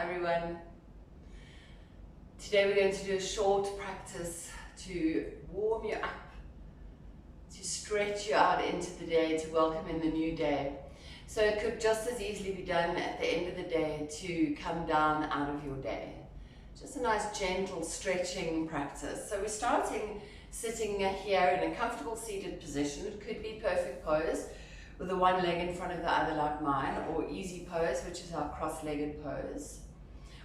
everyone. Today we're going to do a short practice to warm you up, to stretch you out into the day, to welcome in the new day. So it could just as easily be done at the end of the day to come down out of your day. Just a nice gentle stretching practice. So we're starting sitting here in a comfortable seated position. It could be perfect pose with the one leg in front of the other like mine, or easy pose, which is our cross-legged pose.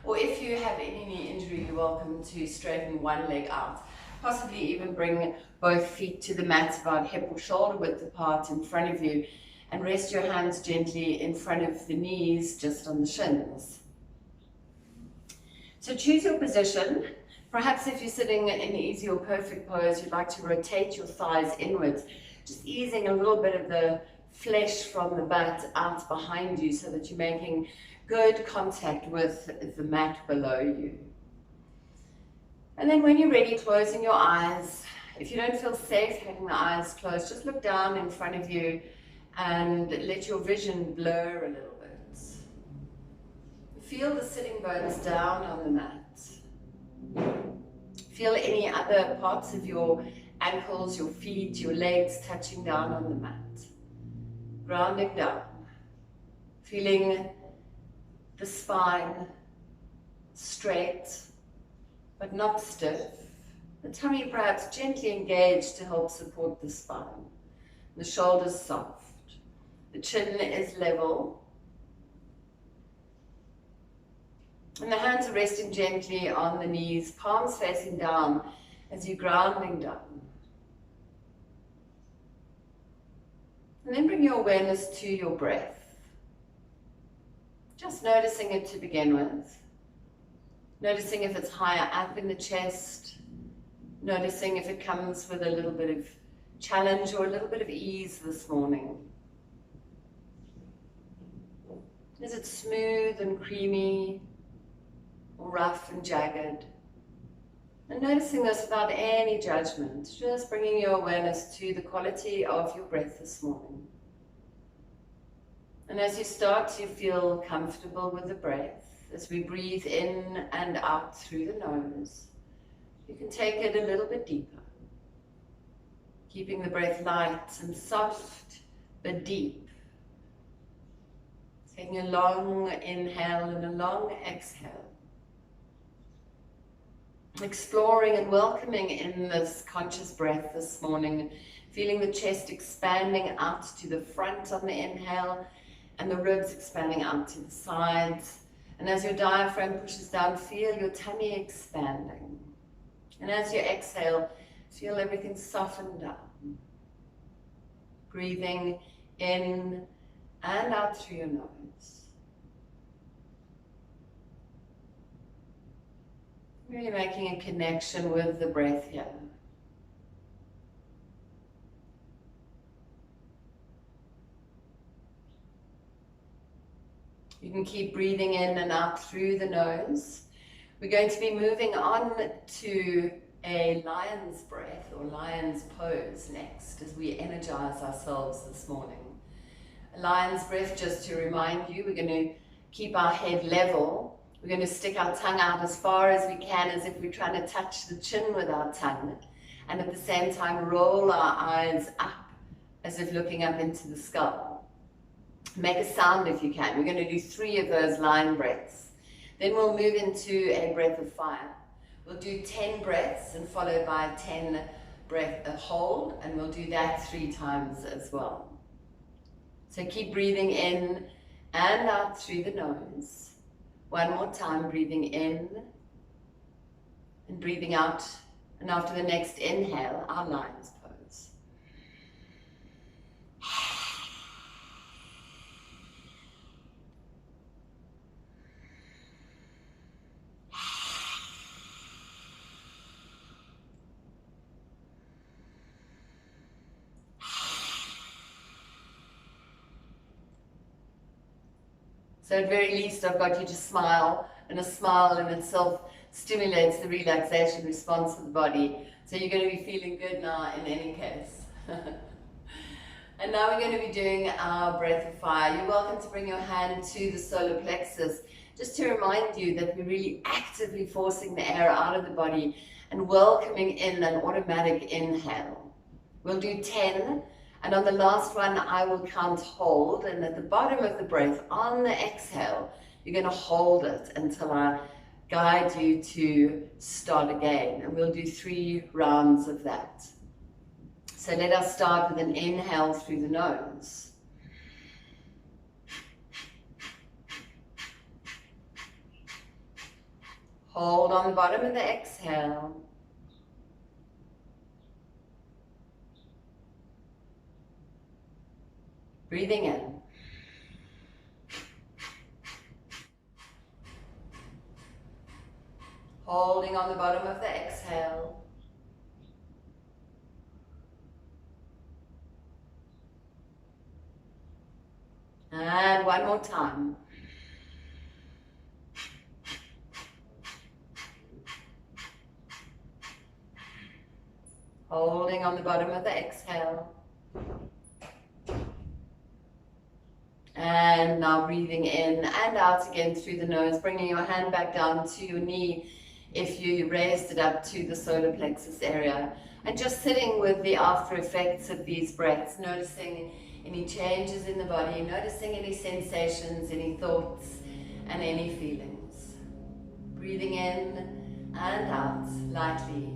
Or if you have any knee injury, you're welcome to straighten one leg out. Possibly even bring both feet to the mat about hip or shoulder width apart in front of you, and rest your hands gently in front of the knees, just on the shins. So choose your position. Perhaps if you're sitting in easy or perfect pose, you'd like to rotate your thighs inwards, just easing a little bit of the flesh from the butt out behind you so that you're making good contact with the mat below you. And then when you're ready, closing your eyes. If you don't feel safe having the eyes closed, just look down in front of you and let your vision blur a little bit. Feel the sitting bones down on the mat. Feel any other parts of your ankles, your feet, your legs touching down on the mat. Grounding down, feeling the spine straight but not stiff. The tummy perhaps gently engaged to help support the spine. The shoulders soft. The chin is level. And the hands are resting gently on the knees, palms facing down as you're grounding down. And then bring your awareness to your breath. Just noticing it to begin with. Noticing if it's higher up in the chest. Noticing if it comes with a little bit of challenge or a little bit of ease this morning. Is it smooth and creamy or rough and jagged? And noticing this without any judgment, just bringing your awareness to the quality of your breath this morning. And as you start to feel comfortable with the breath, as we breathe in and out through the nose, you can take it a little bit deeper. Keeping the breath light and soft but deep. Taking a long inhale and a long exhale. Exploring and welcoming in this conscious breath this morning, feeling the chest expanding out to the front on the inhale and the ribs expanding out to the sides. And as your diaphragm pushes down, feel your tummy expanding. And as you exhale, feel everything soften down. Breathing in and out through your nose. Really making a connection with the breath here. You can keep breathing in and out through the nose. We're going to be moving on to a lion's breath or lion's pose next as we energize ourselves this morning. A lion's breath, just to remind you, we're going to keep our head level. We're going to stick our tongue out as far as we can, as if we're trying to touch the chin with our tongue. And at the same time, roll our eyes up, as if looking up into the skull. Make a sound if you can. We're going to do 3 of those lion breaths. Then we'll move into a breath of fire. We'll do 10 breaths and followed by 10 breath hold, and we'll do that 3 times as well. So keep breathing in and out through the nose. One more time, breathing in and breathing out. And after the next inhale, our lion's pose. So at very least, I've got you to smile, and a smile in itself stimulates the relaxation response of the body. So you're going to be feeling good now in any case. And now we're going to be doing our breath of fire. You're welcome to bring your hand to the solar plexus just to remind you that we're really actively forcing the air out of the body and welcoming in an automatic inhale. We'll do 10, and on the last one I will count hold, and at the bottom of the breath, on the exhale, you're going to hold it until I guide you to start again, and we'll do 3 rounds of that. So let us start with an inhale through the nose. Hold on the bottom of the exhale. Breathing in. Holding on the bottom of the exhale. And one more time. Holding on the bottom of the exhale. And now breathing in and out again through the nose, bringing your hand back down to your knee if you raised it up to the solar plexus area. And just sitting with the after effects of these breaths, noticing any changes in the body, noticing any sensations, any thoughts, and any feelings. Breathing in and out lightly,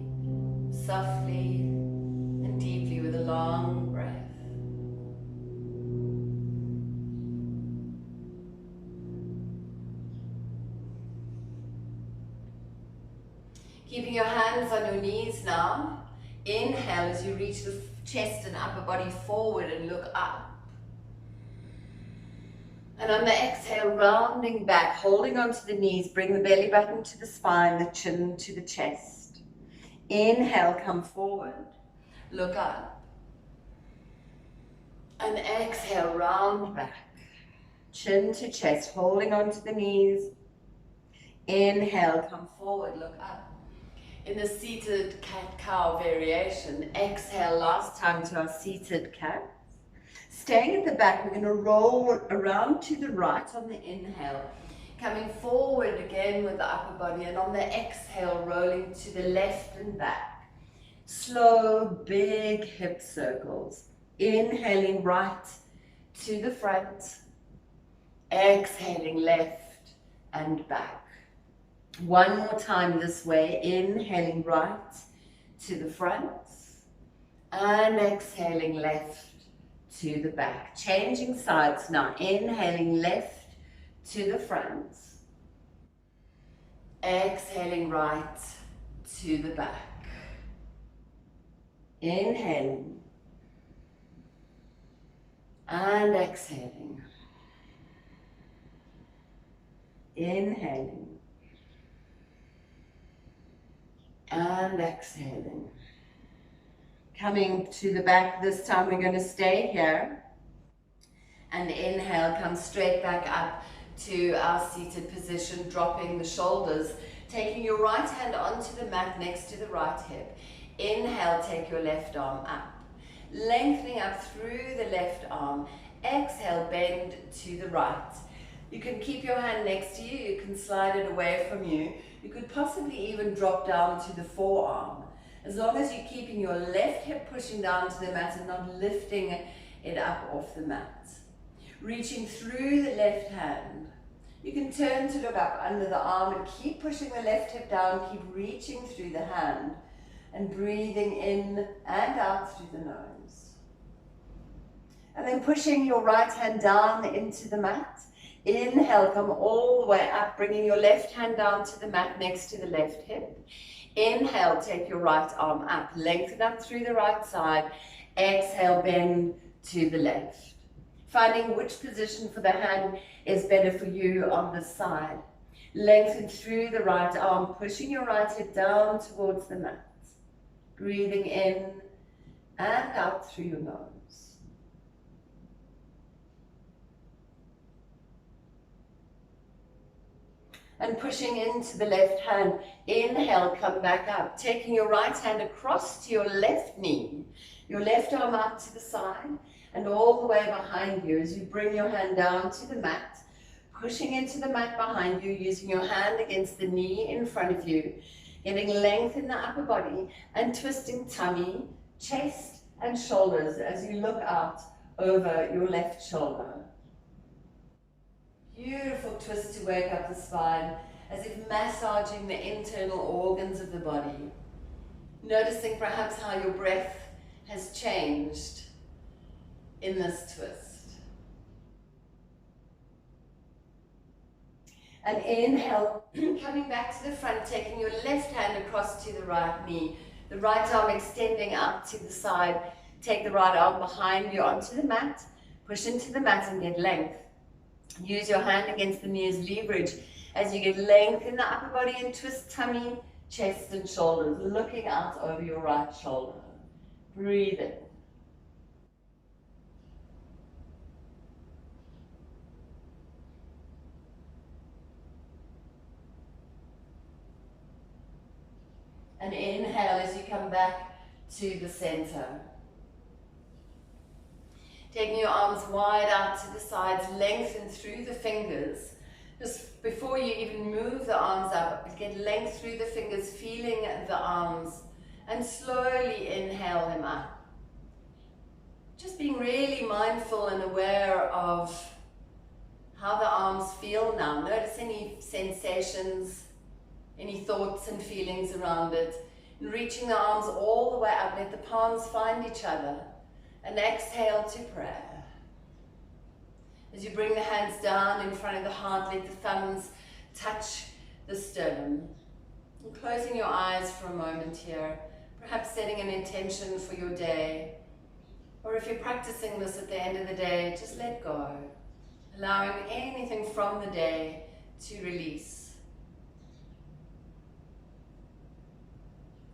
softly and deeply with a long breath. Keeping your hands on your knees now. Inhale as you reach the chest and upper body forward and look up. And on the exhale, rounding back, holding onto the knees, bring the belly button to the spine, the chin to the chest. Inhale, come forward, look up. And exhale, round back, chin to chest, holding onto the knees. Inhale, come forward, look up. In the seated cat-cow variation, exhale last time to our seated cat. Staying at the back, we're going to roll around to the right on the inhale, coming forward again with the upper body, and on the exhale, rolling to the left and back. Slow, big hip circles. Inhaling right to the front, exhaling left and back. One more time this way, inhaling right to the front and exhaling left to the back. Changing sides now, inhaling left to the front, exhaling right to the back. Inhaling and exhaling. Inhaling and exhaling. Coming to the back this time, we're going to stay here. And inhale, come straight back up to our seated position, dropping the shoulders, taking your right hand onto the mat next to the right hip. Inhale, take your left arm up, lengthening up through the left arm. Exhale, bend to the right. You can keep your hand next to you, you can slide it away from you. You could possibly even drop down to the forearm, as long as you're keeping your left hip pushing down to the mat and not lifting it up off the mat. Reaching through the left hand. You can turn to look up under the arm and keep pushing the left hip down, keep reaching through the hand and breathing in and out through the nose. And then pushing your right hand down into the mat. Inhale, come all the way up, bringing your left hand down to the mat next to the left hip. Inhale, take your right arm up, lengthen up through the right side. Exhale, bend to the left. Finding which position for the hand is better for you on this side. Lengthen through the right arm, pushing your right hip down towards the mat. Breathing in and out through your nose. And pushing into the left hand. Inhale, come back up, taking your right hand across to your left knee, your left arm out to the side and all the way behind you as you bring your hand down to the mat. pushing into the mat behind you, using your hand against the knee in front of you, getting length in the upper body, and twisting tummy, chest, and shoulders as you look out over your left shoulder. Beautiful twist to wake up the spine, as if massaging the internal organs of the body. Noticing perhaps how your breath has changed in this twist. And inhale, coming back to the front, taking your left hand across to the right knee, the right arm extending out to the side. Take the right arm behind you onto the mat, push into the mat and get length. Use your hand against the knee as leverage as you get length in the upper body and twist tummy, chest and shoulders, looking out over your right shoulder. Breathe in. And inhale as you come back to the center. Taking your arms wide out to the sides, lengthen through the fingers. Just before you even move the arms up, get length through the fingers, feeling the arms, and slowly inhale them up. Just being really mindful and aware of how the arms feel now. Notice any sensations, any thoughts and feelings around it. And reaching the arms all the way up, let the palms find each other. And exhale to prayer. As you bring the hands down in front of the heart, let the thumbs touch the sternum. And closing your eyes for a moment here, perhaps setting an intention for your day. Or if you're practicing this at the end of the day, just let go. Allowing anything from the day to release.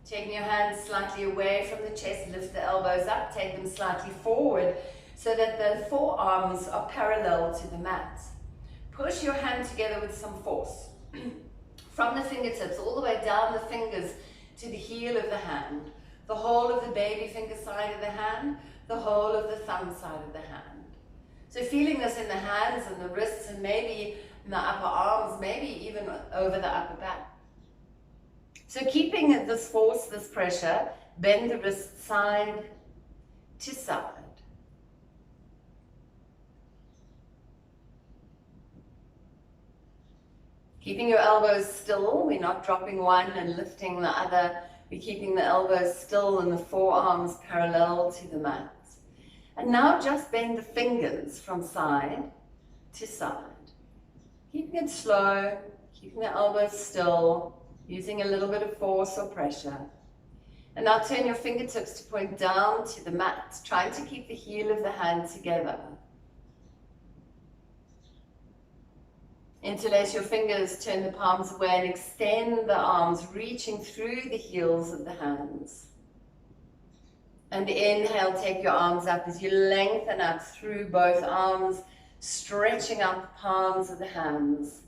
Taking your hands slightly away from the chest, lift the elbows up, take them slightly forward so that the forearms are parallel to the mat. Push your hand together with some force. From the fingertips all the way down the fingers to the heel of the hand. The whole of the baby finger side of the hand, the whole of the thumb side of the hand. So feeling this in the hands and the wrists and maybe in the upper arms, maybe even over the upper back. So keeping this force, this pressure, bend the wrist side to side. Keeping your elbows still, we're not dropping one and lifting the other. We're keeping the elbows still and the forearms parallel to the mat. And now just bend the fingers from side to side. Keeping it slow, keeping the elbows still, using a little bit of force or pressure. And now turn your fingertips to point down to the mat, trying to keep the heel of the hand together. Interlace your fingers, turn the palms away and extend the arms, reaching through the heels of the hands. And inhale, take your arms up as you lengthen up through both arms, stretching out the palms of the hands.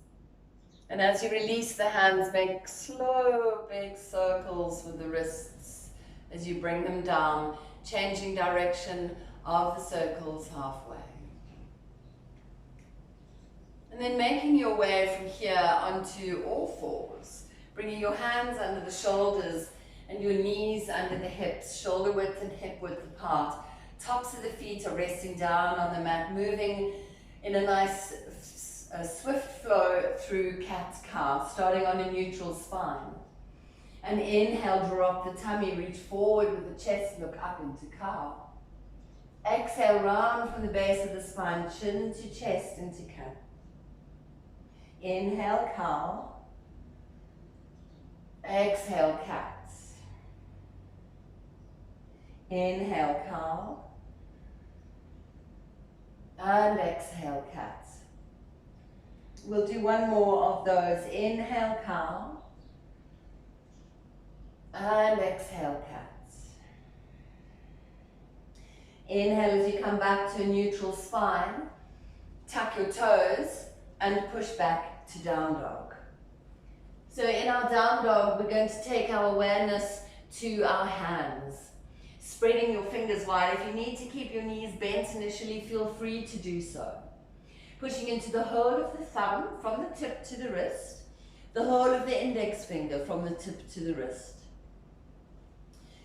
And as you release the hands, make slow, big circles with the wrists as you bring them down, changing direction of the circles halfway. And then making your way from here onto all fours, bringing your hands under the shoulders and your knees under the hips, shoulder width and hip width apart. Tops of the feet are resting down on the mat, moving in a nice swift flow through cat-cow, starting on a neutral spine. And inhale, drop the tummy, reach forward with the chest, look up into cow. Exhale, round from the base of the spine, chin to chest into cat. Inhale, cow. Exhale, cat. Inhale, cow. And exhale, cat. We'll do one more of those. Inhale, cow. And exhale, cat. Inhale as you come back to a neutral spine. Tuck your toes and push back to down dog. So in our down dog, we're going to take our awareness to our hands. Spreading your fingers wide. If you need to keep your knees bent initially, feel free to do so. Pushing into the whole of the thumb from the tip to the wrist, the whole of the index finger from the tip to the wrist.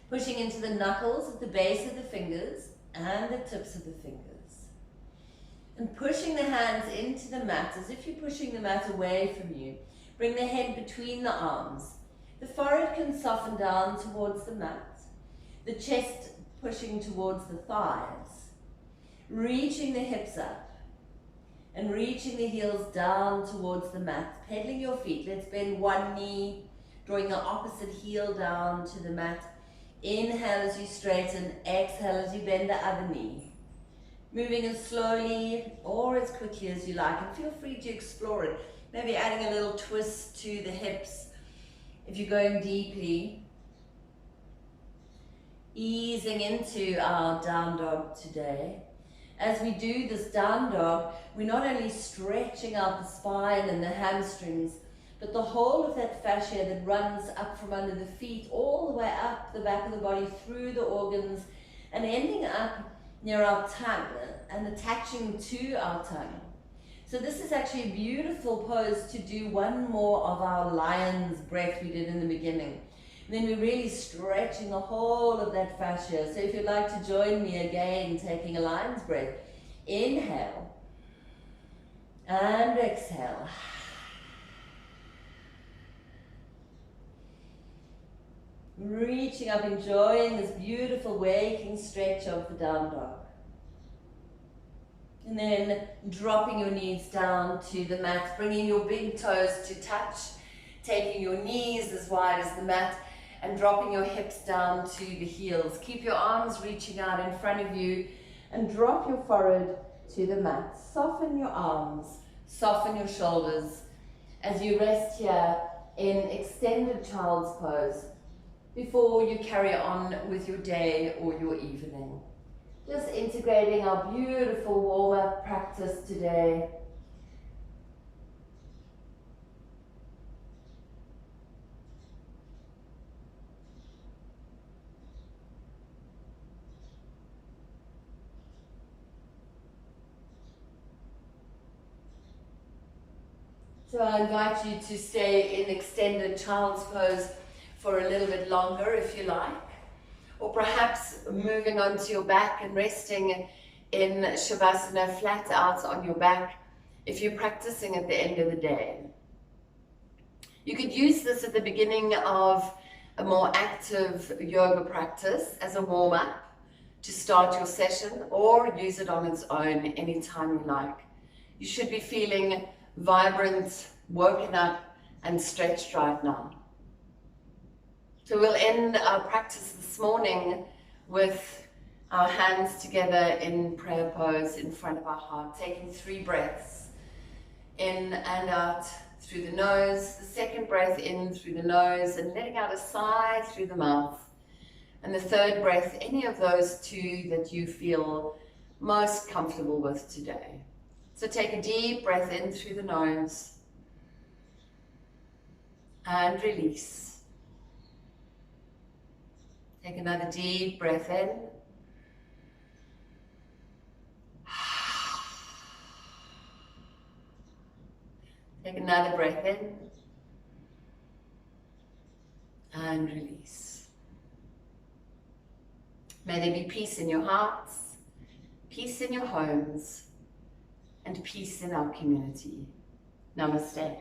Pushing into the knuckles at the base of the fingers and the tips of the fingers. And pushing the hands into the mat as if you're pushing the mat away from you. Bring the head between the arms. The forehead can soften down towards the mat. The chest pushing towards the thighs. Reaching the hips up. And reaching the heels down towards the mat. Pedaling your feet. Let's bend one knee. Drawing the opposite heel down to the mat. Inhale as you straighten. Exhale as you bend the other knee. Moving as slowly or as quickly as you like. And feel free to explore it. Maybe adding a little twist to the hips if you're going deeply. Easing into our down dog today. As we do this down dog, we're not only stretching out the spine and the hamstrings, but the whole of that fascia that runs up from under the feet, all the way up the back of the body, through the organs, and ending up near our tongue and attaching to our tongue. So this is actually a beautiful pose to do one more of our lion's breath we did in the beginning. And then we're really stretching the whole of that fascia. So if you'd like to join me again, taking a lion's breath, inhale and exhale. Reaching up, enjoying this beautiful waking stretch of the down dog. And then dropping your knees down to the mat, bringing your big toes to touch, taking your knees as wide as the mat, and dropping your hips down to the heels. Keep your arms reaching out in front of you, and drop your forehead to the mat. Soften your arms, soften your shoulders, as you rest here in extended child's pose, before you carry on with your day or your evening. Just integrating our beautiful warm-up practice today. So I invite you to stay in extended child's pose for a little bit longer if you like. Or perhaps moving onto your back and resting in Shavasana flat out on your back if you're practicing at the end of the day. You could use this at the beginning of a more active yoga practice as a warm-up to start your session, or use it on its own anytime you like. You should be feeling vibrant, woken up and stretched right now. So we'll end our practice this morning with our hands together in prayer pose in front of our heart, taking 3 breaths in and out through the nose, the second breath in through the nose and letting out a sigh through the mouth, and the third breath, any of those 2 that you feel most comfortable with today. So take a deep breath in through the nose and release. Take another deep breath in. Take another breath in and release. May there be peace in your hearts, peace in your homes, and peace in our community. Namaste.